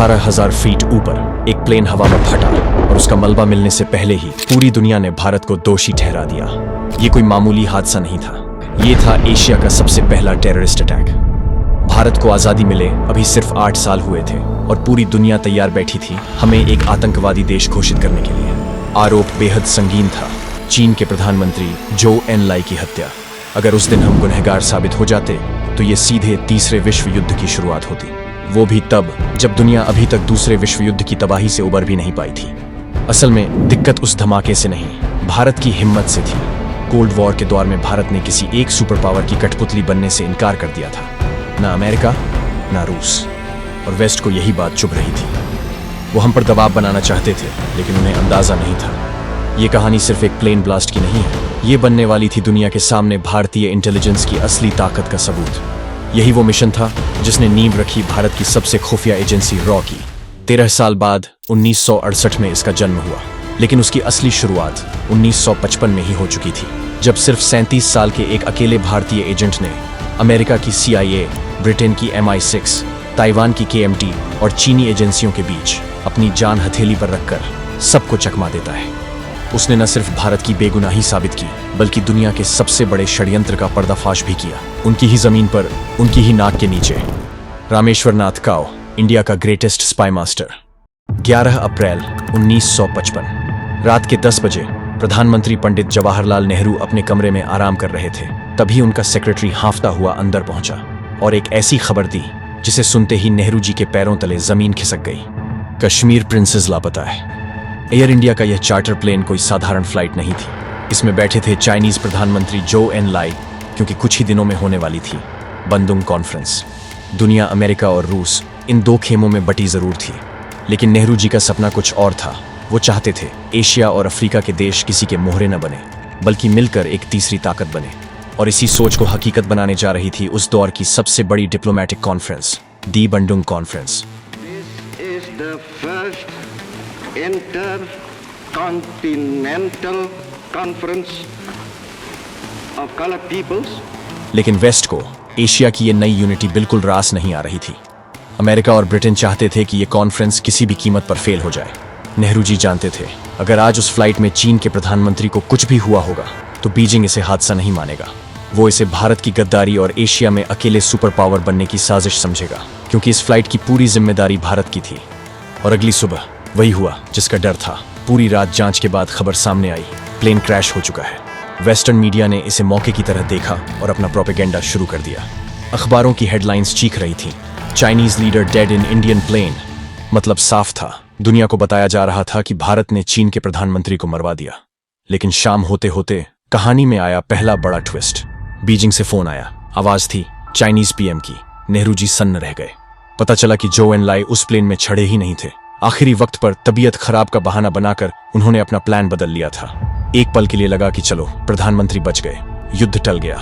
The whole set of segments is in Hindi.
18,000 फीट ऊपर एक प्लेन हवा में फटा और उसका मलबा मिलने से पहले ही पूरी दुनिया ने भारत को दोषी ठहरा दिया। ये कोई मामूली हादसा नहीं था, ये था एशिया का सबसे पहला टेररिस्ट अटैक। भारत को आजादी मिले अभी सिर्फ 8 साल हुए थे और पूरी दुनिया तैयार बैठी थी हमें एक आतंकवादी देश घोषित करने के लिए। आरोप बेहद संगीन था, चीन के प्रधानमंत्री जो एनलाई की हत्या। अगर उस दिन हम गुनहगार साबित हो जाते तो ये सीधे तीसरे विश्व युद्ध की शुरुआत होती, वो भी तब जब दुनिया अभी तक दूसरे विश्व युद्ध की तबाही से उबर भी नहीं पाई थी। असल में दिक्कत उस धमाके से नहीं, भारत की हिम्मत से थी। कोल्ड वॉर के दौर में भारत ने किसी एक सुपर पावर की कठपुतली बनने से इनकार कर दिया था। ना अमेरिका, ना रूस, और वेस्ट को यही बात चुभ रही थी। वो हम पर दबाव बनाना चाहते थे, लेकिन उन्हें अंदाजा नहीं था ये कहानी सिर्फ एक प्लेन ब्लास्ट की नहीं है, ये बनने वाली थी दुनिया के सामने भारतीय इंटेलिजेंस की असली ताकत का सबूत। यही वो मिशन था जिसने नींव रखी भारत की सबसे खुफिया एजेंसी रॉ की। 13 साल बाद 1968 में इसका जन्म हुआ, लेकिन उसकी असली शुरुआत 1955 में ही हो चुकी थी, जब सिर्फ 37 साल के एक अकेले भारतीय एजेंट ने अमेरिका की CIA, ब्रिटेन की MI6, ताइवान की KMT और चीनी एजेंसियों के बीच अपनी जान हथेली पर रखकर सबको चकमा देता है। उसने न सिर्फ भारत की बेगुनाही साबित की, बल्कि दुनिया के सबसे बड़े षड्यंत्र का पर्दाफाश भी किया। उनकी ही जमीन पर, उनकी ही नाक के नीचे। रामेश्वर नाथ काव, इंडिया का ग्रेटेस्ट स्पाई मास्टर। 11 अप्रैल 1955 रात के 10 बजे प्रधानमंत्री पंडित जवाहरलाल नेहरू अपने कमरे में आराम कर रहे थे। तभी उनका सेक्रेटरी हांफता हुआ अंदर पहुंचा और एक ऐसी खबर दी जिसे सुनते ही नेहरू जी के पैरों तले जमीन खिसक गई। कश्मीर प्रिंसेस लापता है। एयर इंडिया का यह चार्टर प्लेन कोई साधारण फ्लाइट नहीं थी। इसमें बैठे थे चाइनीज प्रधानमंत्री जो एनलाई, क्योंकि कुछ ही दिनों में होने वाली थी बंदुंग कॉन्फ्रेंस। दुनिया, अमेरिका और रूस इन दो खेमों में बटी जरूर थी, लेकिन नेहरू जी का सपना कुछ और था। वो चाहते थे एशिया और अफ्रीका के देश किसी के मोहरे न बने, बल्कि मिलकर एक तीसरी ताकत बने। और इसी सोच को हकीकत बनाने जा रही थी उस दौर की सबसे बड़ी diplomatic conference, the Bandung conference. Intercontinental Conference of Colored Peoples। लेकिन वेस्ट को एशिया की ये नई यूनिटी बिल्कुल रास नहीं आ रही थी। अमेरिका और ब्रिटेन चाहते थे कि ये कॉन्फ्रेंस किसी भी कीमत पर फेल हो जाए। नेहरू जी जानते थे अगर आज उस फ्लाइट में चीन के प्रधानमंत्री को कुछ भी हुआ होगा तो बीजिंग इसे हादसा नहीं मानेगा। वो इसे भारत की गद्दारी और एशिया में अकेले सुपर पावर बनने की साजिश समझेगा, क्योंकि इस फ्लाइट की पूरी जिम्मेदारी भारत की थी। और अगली सुबह वही हुआ जिसका डर था। पूरी रात जांच के बाद खबर सामने आई, प्लेन क्रैश हो चुका है। वेस्टर्न मीडिया ने इसे मौके की तरह देखा और अपना प्रोपेगेंडा शुरू कर दिया। अखबारों की हेडलाइंस चीख रही थी, Chinese leader dead in Indian plain. मतलब साफ था, दुनिया को बताया जा रहा था कि भारत ने चीन के प्रधानमंत्री को मरवा दिया। लेकिन शाम होते होते कहानी में आया पहला बड़ा ट्विस्ट। बीजिंग से फोन आया, आवाज थी चाइनीज PM की। नेहरू जी सन्न रह गए। पता चला कि जो एनलाई उस प्लेन में चढ़े ही नहीं थे। आखिरी वक्त पर तबीयत खराब का बहाना बनाकर उन्होंने अपना प्लान बदल लिया था। एक पल के लिए लगा कि चलो प्रधानमंत्री बच गए, युद्ध टल गया।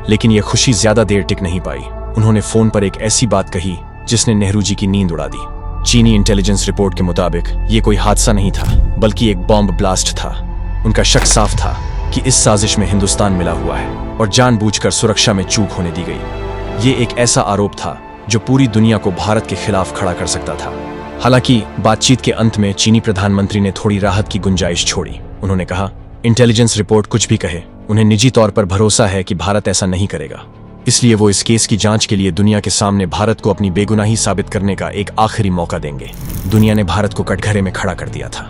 लेकिन यह खुशी ज्यादा देर टिक नहीं पाई। उन्होंने फोन पर एक ऐसी बात कही जिसने नेहरू जी की नींद उड़ा दी। चीनी इंटेलिजेंस रिपोर्ट के मुताबिक ये कोई हादसा नहीं था, बल्कि एक बॉम्ब ब्लास्ट था। उनका शक साफ था कि इस साजिश में हिंदुस्तान मिला हुआ है और जानबूझकर सुरक्षा में चूक होने दी गई। ये एक ऐसा आरोप था जो पूरी दुनिया को भारत के खिलाफ खड़ा कर सकता था। हालांकि बातचीत के अंत में चीनी प्रधानमंत्री ने थोड़ी राहत की गुंजाइश छोड़ी। उन्होंने कहा, इंटेलिजेंस रिपोर्ट कुछ भी कहे, उन्हें निजी तौर पर भरोसा है कि भारत ऐसा नहीं करेगा। इसलिए वो इस केस की जांच के लिए दुनिया के सामने भारत को अपनी बेगुनाही साबित करने का एक आखिरी मौका देंगे। दुनिया ने भारत को कटघरे में खड़ा कर दिया था।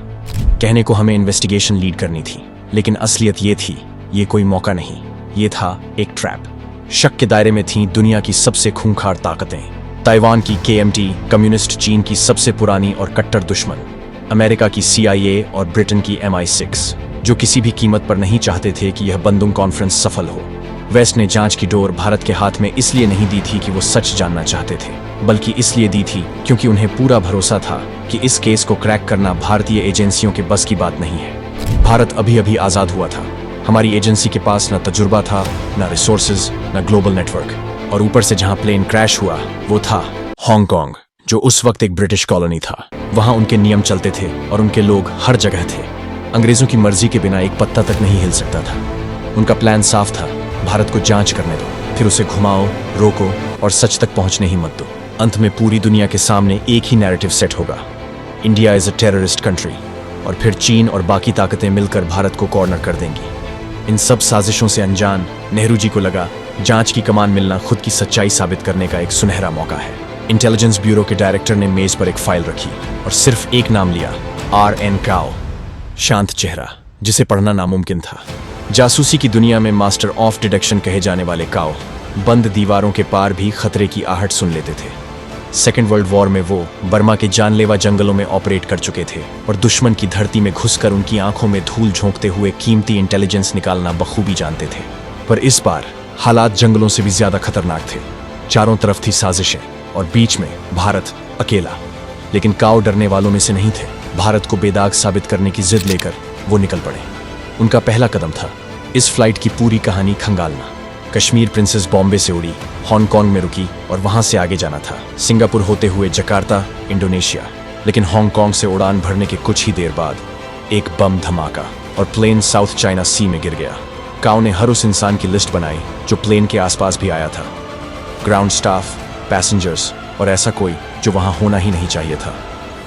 कहने को हमें इन्वेस्टिगेशन लीड करनी थी, लेकिन असलियत ये थी, ये कोई मौका नहीं, ये था एक ट्रैप। शक के दायरे में थीं दुनिया की सबसे खूंखार ताकतें, ताइवान की KMT, कम्युनिस्ट चीन की सबसे पुरानी और कट्टर दुश्मन, अमेरिका की CIA और ब्रिटेन की MI6, जो किसी भी कीमत पर नहीं चाहते थे कि यह बंदुंग कॉन्फ्रेंस सफल हो। वेस्ट ने जांच की डोर भारत के हाथ में इसलिए नहीं दी थी कि वो सच जानना चाहते थे, बल्कि इसलिए दी थी क्योंकि उन्हें पूरा भरोसा था कि इस केस को क्रैक करना भारतीय एजेंसियों के बस की बात नहीं है। भारत अभी अभी आजाद हुआ था। हमारी एजेंसी के पास न तजुर्बा था, न रिसोर्सेज, न ग्लोबल नेटवर्क, और ऊपर से जहां प्लेन क्रैश हुआ वो था हांगकांग, जो उस वक्त एक ब्रिटिश कॉलोनी था। वहां उनके नियम चलते थे और उनके लोग हर जगह थे। अंग्रेजों की मर्जी के बिना एक पत्ता तक नहीं हिल सकता था। उनका प्लान साफ था, भारत को जांच करने दो, फिर उसे घुमाओ, रोको और सच तक पहुंचने ही मत दो। अंत में पूरी दुनिया के सामने एक ही नैरेटिव सेट होगा, India is a terrorist country, और फिर चीन और बाकी ताकतें मिलकर भारत को कॉर्नर कर देंगी। इन सब साजिशों से अनजान नेहरू जी को लगा जांच की कमान मिलना खुद की सच्चाई साबित करने का एक सुनहरा मौका है। इंटेलिजेंस ब्यूरो के डायरेक्टर ने मेज पर एक फाइल रखी और सिर्फ एक नाम लिया, RN काओ, शांत चेहरा जिसे पढ़ना नामुमकिन था। जासूसी की दुनिया में मास्टर ऑफ डिडक्शन कहे जाने वाले काओ बंद दीवारों के पार भी खतरे की आहट सुन लेते थे। सेकेंड वर्ल्ड वॉर में वो बर्मा के जानलेवा जंगलों में ऑपरेट कर चुके थे और दुश्मन की धरती में घुसकर उनकी आंखों में धूल झोंकते हुए कीमती इंटेलिजेंस निकालना बखूबी जानते थे। पर इस बार हालात जंगलों से भी ज्यादा खतरनाक थे। चारों तरफ थी साजिशें और बीच में भारत अकेला। लेकिन काओ डरने वालों में से नहीं थे। भारत को बेदाग साबित करने की जिद लेकर वो निकल पड़े। उनका पहला कदम था इस फ्लाइट की पूरी कहानी खंगालना। कश्मीर प्रिंसेस बॉम्बे से उड़ी, हांगकांग में रुकी और वहां से आगे जाना था सिंगापुर होते हुए जकार्ता, इंडोनेशिया। लेकिन हांगकांग से उड़ान भरने के कुछ ही देर बाद एक बम धमाका और प्लेन साउथ चाइना सी में गिर गया। काओ ने हर उस इंसान की लिस्ट बनाई जो प्लेन के आसपास भी आया था, ग्राउंड स्टाफ, पैसेंजर्स और ऐसा कोई जो वहां होना ही नहीं चाहिए था।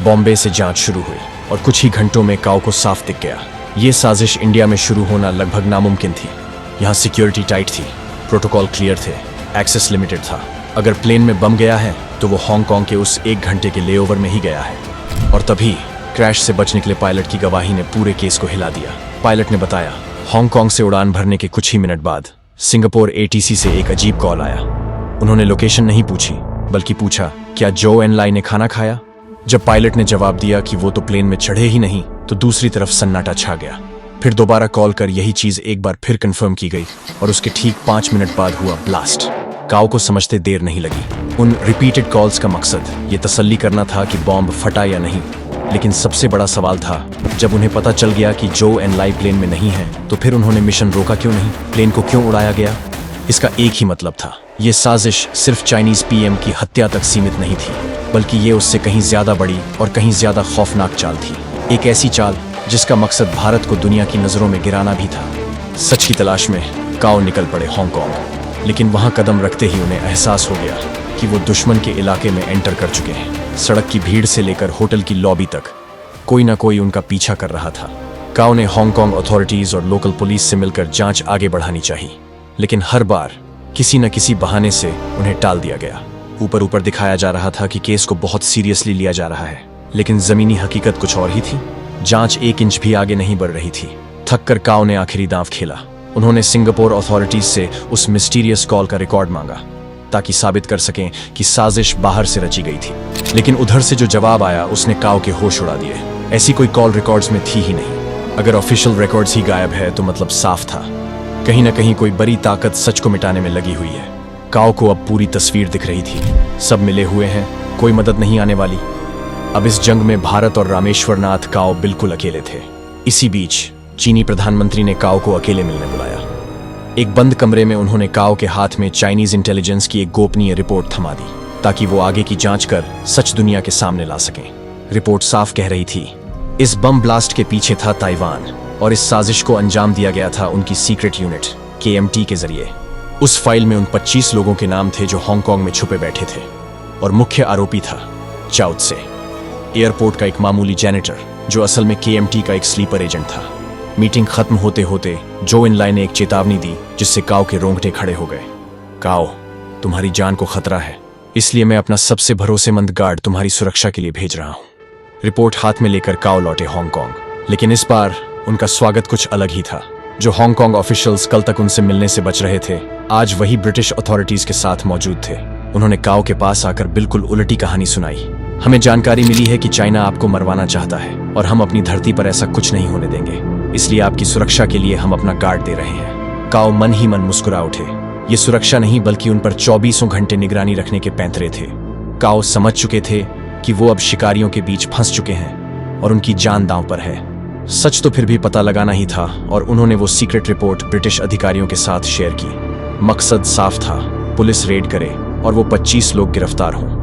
बॉम्बे से जांच शुरू हुई और कुछ ही घंटों में काओ को साफ दिख गया ये साजिश इंडिया में शुरू होना लगभग नामुमकिन थी। यहाँ सिक्योरिटी टाइट थी, प्रोटोकॉल क्लियर थे, एक्सेस लिमिटेड था। अगर प्लेन में बम गया है तो वो हांगकांग के उस 1 घंटे के लेओवर में ही गया है। और तभी क्रैश से बच निकले पायलट की गवाही ने पूरे केस को हिला दिया। पायलट ने बताया, हांगकांग से उड़ान भरने के कुछ ही मिनट बाद सिंगापुर ATC से एक अजीब कॉल आया। उन्होंने लोकेशन नहीं पूछी बल्कि पूछा, क्या जो एन लाई ने खाना खाया? जब पायलट ने जवाब दिया कि वो तो प्लेन में चढ़े ही नहीं, तो दूसरी तरफ सन्नाटा छा गया। फिर दोबारा कॉल कर यही चीज एक बार फिर कंफर्म की गई और उसके ठीक 5 मिनट बाद हुआ ब्लास्ट। काओ को समझते देर नहीं लगी। उन रिपीटेड कॉल्स का मकसद ये तसल्ली करना था कि बॉम्ब फटा या नहीं। लेकिन सबसे बड़ा सवाल था, जब उन्हें पता चल गया कि जो एन लाई प्लेन में नहीं है, तो फिर उन्होंने मिशन रोका क्यों नहीं? प्लेन को क्यों उड़ाया गया? इसका एक ही मतलब था, ये साजिश सिर्फ चाइनीज PM की हत्या तक सीमित नहीं थी, बल्कि ये उससे कहीं ज्यादा बड़ी और कहीं ज्यादा खौफनाक चाल थी। एक ऐसी चाल जिसका मकसद भारत को दुनिया की नजरों में गिराना भी था। सच की तलाश में काओ निकल पड़े हांगकांग। लेकिन वहां कदम रखते ही उन्हें एहसास हो गया कि वो दुश्मन के इलाके में एंटर कर चुके हैं। सड़क की भीड़ से लेकर होटल की लॉबी तक कोई ना कोई उनका पीछा कर रहा था। काओ ने हांगकांग अथॉरिटीज और लोकल पुलिस से मिलकर जांच आगे बढ़ानी चाहिए, लेकिन हर बार किसी न किसी बहाने से उन्हें टाल दिया गया। ऊपर ऊपर दिखाया जा रहा था कि केस को बहुत सीरियसली लिया जा रहा है, लेकिन जमीनी हकीकत कुछ और ही थी। जांच 1 इंच भी आगे नहीं बढ़ रही थी। थक कर काओ ने आखिरी दांव खेला। उन्होंने सिंगापुर अथॉरिटीज से उस मिस्टीरियस कॉल का रिकॉर्ड मांगा ताकि साबित कर सकें कि साजिश बाहर से रची गई थी। लेकिन उधर से जो जवाब आया उसने काओ के होश उड़ा दिए। ऐसी कोई कॉल रिकॉर्ड्स में थी ही नहीं। अगर ऑफिशियल रिकॉर्ड्स ही गायब है तो मतलब साफ था, कहीं ना कहीं कोई बड़ी ताकत सच को मिटाने में लगी हुई है। काओ को अब पूरी तस्वीर दिख रही थी। सब मिले हुए हैं, कोई मदद नहीं आने वाली। अब इस जंग में भारत और रामेश्वर नाथ काओ बिल्कुल अकेले थे। इसी बीच चीनी प्रधानमंत्री ने काओ को अकेले मिलने बुलाया। एक बंद कमरे में उन्होंने काओ के हाथ में चाइनीज इंटेलिजेंस की एक गोपनीय रिपोर्ट थमा दी ताकि वो आगे की जांच कर सच दुनिया के सामने ला सकें। रिपोर्ट साफ कह रही थी, इस बम ब्लास्ट के पीछे था ताइवान और इस साजिश को अंजाम दिया गया था उनकी सीक्रेट यूनिट KMT के जरिए। उस फाइल में उन 25 लोगों के नाम थे जो हांगकांग में छुपे बैठे थे और मुख्य आरोपी था चाओ त्से, एयरपोर्ट का एक मामूली जैनिटर जो असल में KMT का एक स्लीपर एजेंट था। मीटिंग खत्म होते होते जो एन लाई ने एक चेतावनी दी जिससे काओ के रोंगटे खड़े हो गए। काओ, तुम्हारी जान को खतरा है, इसलिए मैं अपना सबसे भरोसेमंद गार्ड तुम्हारी सुरक्षा के लिए भेज रहा हूं। रिपोर्ट हाथ में लेकर काओ लौटे हांगकांग, लेकिन इस बार उनका स्वागत कुछ अलग ही था। जो हांगकांग ऑफिशियल्स कल तक उनसे मिलने से बच रहे थे, आज वही ब्रिटिश अथॉरिटीज के साथ मौजूद थे। उन्होंने काओ के पास आकर बिल्कुल उल्टी कहानी सुनाई। हमें जानकारी मिली है कि चाइना आपको मरवाना चाहता है और हम अपनी धरती पर ऐसा कुछ नहीं होने देंगे, इसलिए आपकी सुरक्षा के लिए हम अपना गार्ड दे रहे हैं। काओ मन ही मन मुस्कुरा उठे। ये सुरक्षा नहीं बल्कि उन पर 24 घंटे निगरानी रखने के पैंतरे थे। काओ समझ चुके थे कि वो अब शिकारियों के बीच फंस चुके हैं और उनकी जान दांव पर है। सच तो फिर भी पता लगाना ही था और उन्होंने वो सीक्रेट रिपोर्ट ब्रिटिश अधिकारियों के साथ शेयर की। मकसद साफ था, पुलिस रेड करे और वो 25 लोग गिरफ्तार हों।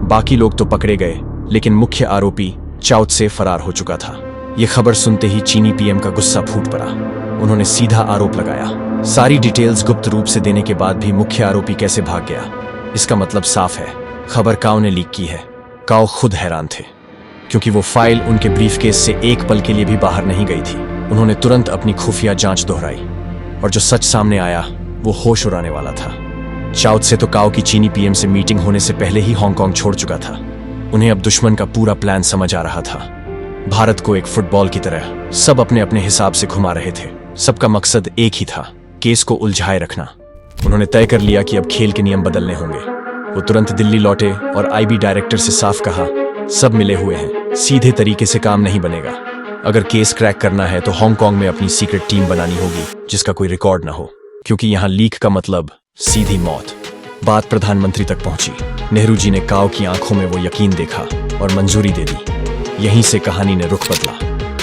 बाकी लोग तो पकड़े गए, लेकिन मुख्य आरोपी चाओ त्से फरार हो चुका था। ये खबर सुनते ही चीनी PM का गुस्सा फूट पड़ा। उन्होंने सीधा आरोप लगाया, सारी डिटेल्स गुप्त रूप से देने के बाद भी मुख्य आरोपी कैसे भाग गया। इसका मतलब साफ है, खबर काओ ने लीक की है। काओ खुद हैरान थे, क्योंकि वो फाइल उनके ब्रीफकेस से एक पल के लिए भी बाहर नहीं गई थी। उन्होंने तुरंत अपनी खुफिया जांच दोहराई, और जो सच सामने आया वो होश उड़ाने वाला था। चाउ त्से तो काओ की चीनी पीएम से मीटिंग होने से पहले ही हांगकांग छोड़ चुका था। उन्हें अब दुश्मन का पूरा प्लान समझ आ रहा था। भारत को एक फुटबॉल की तरह सब अपने अपने हिसाब से घुमा रहे थे। सबका मकसद एक ही था, केस को उलझाए रखना। उन्होंने तय कर लिया कि अब खेल के नियम बदलने होंगे। वो तुरंत दिल्ली लौटे और आईबी डायरेक्टर से साफ कहा, सब मिले हुए हैं, सीधे तरीके से काम नहीं बनेगा। अगर केस क्रैक करना है तो हांगकांग में अपनी सीक्रेट टीम बनानी होगी जिसका कोई रिकॉर्ड ना हो, क्योंकि यहाँ लीक का मतलब सीधी मौत। बात प्रधानमंत्री तक पहुंची। नेहरू जी ने काओ की आंखों में वो यकीन देखा और मंजूरी दे दी। यहीं से कहानी ने रुख बदला।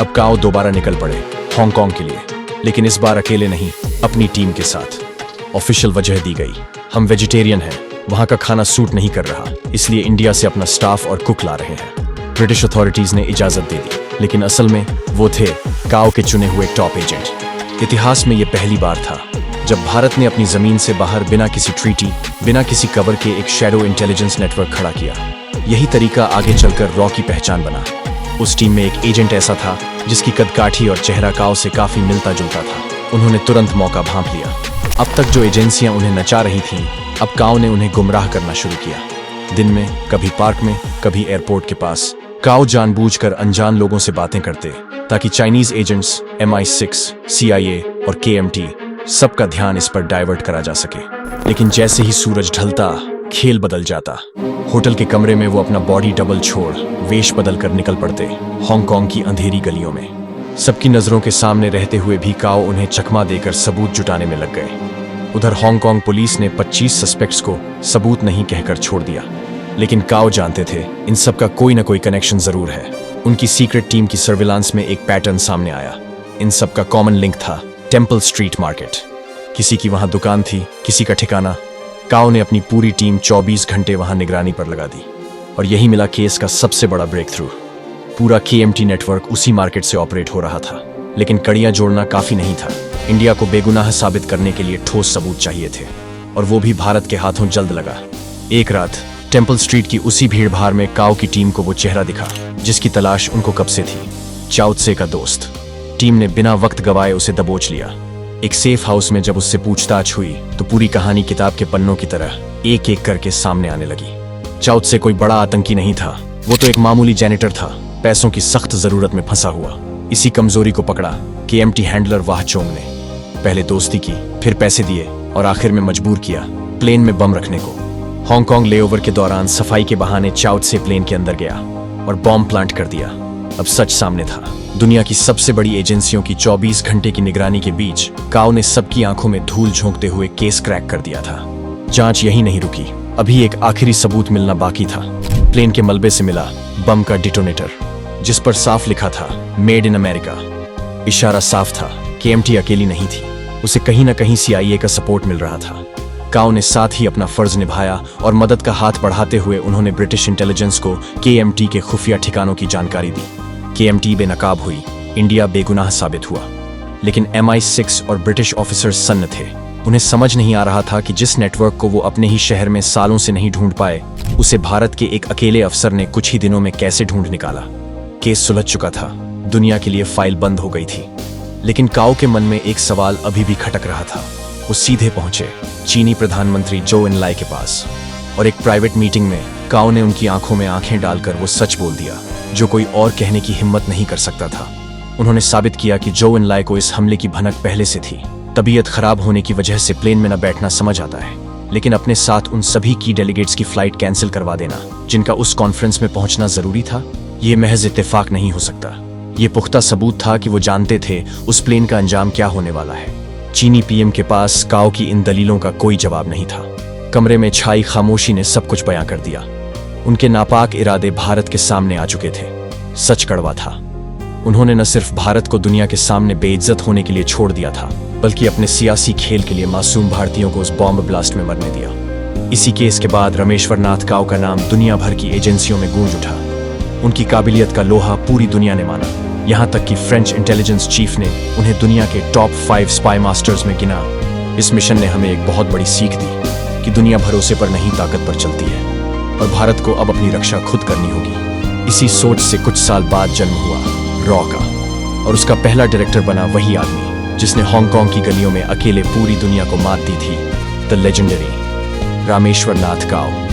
अब काओ दोबारा निकल पड़े हांगकांग के लिए, लेकिन इस बार अकेले नहीं, अपनी टीम के साथ। ऑफिशियल वजह दी गई, हम वेजिटेरियन हैं, वहां का खाना सूट नहीं कर रहा, इसलिए इंडिया से अपना स्टाफ और कुक ला रहे हैं। ब्रिटिश अथॉरिटीज ने इजाजत दे दी, लेकिन असल में वो थे काओ के चुने हुए टॉप एजेंट। इतिहास में यह पहली बार था जब भारत ने अपनी जमीन से बाहर बिना किसी ट्रीटी, बिना किसी कवर के एक शैडो इंटेलिजेंस नेटवर्क खड़ा किया। यही तरीका आगे चलकर रॉ की पहचान बना। उस टीम में एक एजेंट ऐसा था जिसकी कदकाठी और चेहरा काओ से काफी मिलता जुलता था। उन्होंने तुरंत मौका भांप लिया। अब तक जो एजेंसियां उन्हें नचा रही थीं, अब काओ ने उन्हें गुमराह करना शुरू किया। दिन में, कभी पार्क में, कभी एयरपोर्ट के पास। काओ जानबूझकर अनजान लोगों से बातें करते ताकि चाइनीज एजेंट्स, MI6, CIA और KMT सबका ध्यान इस पर डाइवर्ट करा जा सके। लेकिन जैसे ही सूरज ढलता, खेल बदल जाता। होटल के कमरे में वो अपना बॉडी डबल छोड़ वेश बदल कर निकल पड़ते हांगकांग की अंधेरी गलियों में। सबकी नजरों के सामने रहते हुए भी काओ उन्हें चकमा देकर सबूत जुटाने में लग गए। उधर हांगकांग पुलिस ने 25 सस्पेक्ट्स को सबूत नहीं कहकर छोड़ दिया, लेकिन काओ जानते थे इन सब का कोई ना कोई कनेक्शन जरूर है। उनकी सीक्रेट टीम की सर्विलांस में एक पैटर्न सामने आया। इन सब का कॉमन लिंक था टेम्पल स्ट्रीट मार्केट। किसी की वहां दुकान थी, किसी का ठिकाना। काओ ने अपनी पूरी टीम 24 घंटे वहां निगरानी पर लगा दी, और यही मिला केस का सबसे बड़ा ब्रेक थ्रू। पूरा KMT नेटवर्क उसी मार्केट से ऑपरेट हो रहा था, लेकिन कड़ियां जोड़ना काफी नहीं था। इंडिया को बेगुनाह साबित करने के लिए ठोस सबूत चाहिए थे, और वो भी भारत के हाथों जल्द लगा। एक रात टेम्पल स्ट्रीट की उसी भीड़ भाड़ में काओ की टीम को वो चेहरा दिखा जिसकी तलाश उनको कब से थी, चाउ त्से का दोस्त। टीम ने बिना वक्त गवाए उसे दबोच लिया। एक सेफ हाउस में जब उससे पूछताछ हुई तो पूरी कहानी किताब के पन्नों की तरह एक एक करके सामने आने लगी। चाउ त्से कोई बड़ा आतंकी नहीं था, वो तो एक मामूली जैनिटर था, पैसों की सख्त जरूरत में फंसा हुआ। इसी कमजोरी को पकड़ा KMT हैंडलर वाह चोंग ने। पहले दोस्ती की, फिर पैसे दिए, और आखिर में मजबूर किया प्लेन में बम रखने को। हांगकांग लेओवर के दौरान सफाई के बहाने चाउ त्से प्लेन के अंदर गया और बॉम्ब प्लांट कर दिया। अब सच सामने था। दुनिया की सबसे बड़ी एजेंसियों की 24 घंटे की निगरानी के बीच काओ ने सबकी आंखों में धूल झोंकते हुए केस क्रैक कर दिया था। जांच यही नहीं रुकी, अभी एक आखिरी सबूत मिलना बाकी था। प्लेन के मलबे से मिला बम का डिटोनेटर, जिस पर साफ लिखा था मेड इन अमेरिका। इशारा साफ था, KMT अकेली नहीं थी, उसे कहीं ना कहीं CIA का सपोर्ट मिल रहा था। काओ ने साथ ही अपना फर्ज निभाया और मदद का हाथ बढ़ाते हुए उन्होंने ब्रिटिश इंटेलिजेंस को KMT के खुफिया ठिकानों की जानकारी दी। KMT बेनकाब हुई, इंडिया बेगुनाह साबित हुआ, लेकिन MI6 और ब्रिटिश ऑफिसर्स सन्न थे। उन्हें समझ नहीं आ रहा था कि जिस नेटवर्क को वो अपने ही शहर में सालों से नहीं ढूंढ पाए, उसे भारत के एक अकेले अफसर ने कुछ ही दिनों में कैसे ढूंढ निकाला। केस सुलझ चुका था, दुनिया के लिए फाइल बंद हो गई थी, लेकिन काओ के मन में एक सवाल अभी भी खटक रहा था। वो सीधे पहुंचे चीनी प्रधानमंत्री जो एनलाई के पास, और एक प्राइवेट मीटिंग में काओ ने उनकी आंखों में आंखें डालकर वो सच बोल दिया जो कोई और कहने की हिम्मत नहीं कर सकता था। उन्होंने साबित किया कि जो एनलाई को इस हमले की भनक पहले से थी। तबीयत खराब होने की वजह से प्लेन में न बैठना समझ आता है, लेकिन अपने साथ उन सभी की डेलीगेट्स की फ्लाइट कैंसिल करवा देना जिनका उस कॉन्फ्रेंस में पहुंचना जरूरी था, ये महज इत्तेफाक नहीं हो सकता। ये पुख्ता सबूत था कि वो जानते थे उस प्लेन का अंजाम क्या होने वाला है। चीनी PM के पास काओ की इन दलीलों का कोई जवाब नहीं था। कमरे में छाई खामोशी ने सब कुछ बयां कर दिया। उनके नापाक इरादे भारत के सामने आ चुके थे। सच कड़वा था। उन्होंने न सिर्फ भारत को दुनिया के सामने बेइज्जत होने के लिए छोड़ दिया था, बल्कि अपने सियासी खेल के लिए मासूम भारतीयों को उस बॉम्ब ब्लास्ट में मरने दिया। इसी केस के बाद रामेश्वर नाथ काओ का नाम दुनिया भर की एजेंसियों में गूंज उठा। उनकी काबिलियत का लोहा पूरी दुनिया ने माना, यहाँ तक कि फ्रेंच इंटेलिजेंस चीफ ने उन्हें दुनिया के टॉप 5 स्पाई मास्टर्स में गिना। इस मिशन ने हमें एक बहुत बड़ी सीख दी कि दुनिया भरोसे पर नहीं ताकत पर चलती है। और भारत को अब अपनी रक्षा खुद करनी होगी। इसी सोच से कुछ साल बाद जन्म हुआ रॉ का, और उसका पहला डायरेक्टर बना वही आदमी जिसने हांगकांग की गलियों में अकेले पूरी दुनिया को मात दी थी, the legendary Rameshwar Nath cow.